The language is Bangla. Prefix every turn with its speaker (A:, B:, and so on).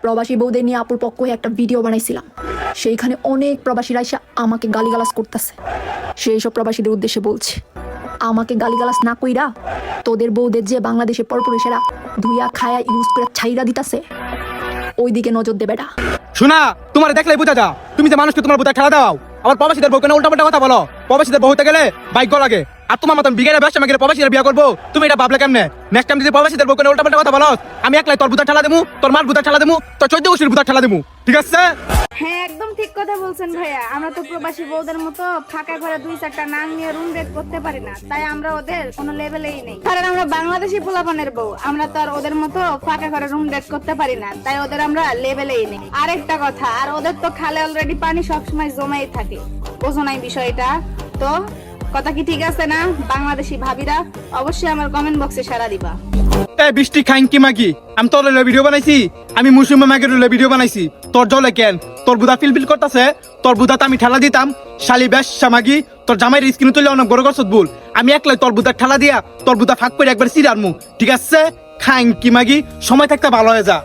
A: প্রবাসী বউদের নিয়ে আপুর পক্ষ হয়ে একটা ভিডিও বানাইছিলাম। সেইখানে অনেক প্রবাসীরা এসে আমাকে গালিগালাজ করতেছে। সেই সব প্রবাসীদের উদ্দেশ্যে বলছি, আমাকে গালিগালাজ না কইরা তোদের বউদের যে বাংলাদেশে পরপুরুষেরা ধুইয়া খায়া ইউজ করে ছাইরা দিতাছে ওই দিকে নজর দে বেটা।
B: শোনা, তোমার দেখলেই বোঝা যা তুমি যে মানুষকে তোমার বুঝা ঠেলা দাও। আবার প্রবাসীদের বউকে উল্টাপাল্টা কথা বলো। প্রবাসীদের বউ হতে গেলে ভাগ্য লাগে। আর তোমার মতন বিঘেরা ব্যবসা গেলে প্রবাসীরা বিয়ে করবো, তুমি এটা ভাবলে কেমনে? নেক্সট টাইম যদি প্রবাসীদের বউকে উল্টাপাল্টা কথা বলো, আমি একলাই তোর বুঝা ঠেলা দেবো, তোর মার বুঝা ঠেলা দেবো, তোর 14 গোষ্ঠীর বুঝা ঠেলা দেবো। ঠিক আছে?
C: হ্যাঁ, একদম ঠিক কথা বলছেন ভাইয়া। আমরা তো প্রবাসী বউদের মতো ফাঁকা ঘরে 2-4টা নাং নিয়ে রুম রেট করতে পারি না, তাই আমরা ওদের কোনো লেভেলেই নেই। কারণ আমরা বাংলাদেশি পোলাপানের বউ, আমরা তো আর ওদের মতো ফাঁকা ঘরে রুম রেট করতে পারি না, তাই ওদের আমরা লেভেলেই নেই। আরেকটা কথা, আর ওদের তো খালে অলরেডি পানি সবসময় জমেই থাকে। বোঝো নাই বিষয়টা? তো কথা কি ঠিক আছে না? বাংলাদেশি ভাবিরা অবশ্যই আমার কমেন্ট বক্সে সাড়া দিবা।
B: এই বৃষ্টি খাইন কি মাগি, আমি তোর ভিডিও বানাইছি, আমি মুসলিম মাগের ভিডিও বানাইছি। তোর জলে কেন? তোর বুদা ফিল করতেছে, তোর বুদাতে আমি ঠেলা দিতাম। শালি বেশ সামাগি, তোর জামাইয়ের স্ক্রিন তুলে অনেক বড় করছত বল। আমি একলাই তোর বুদা ঠেলা দিয়া তোর বুদা ফাঁক করে একবার সিরারমু। ঠিক আছে? খাইন কি মাগি, সময় থাকতে ভালো হয়ে যা।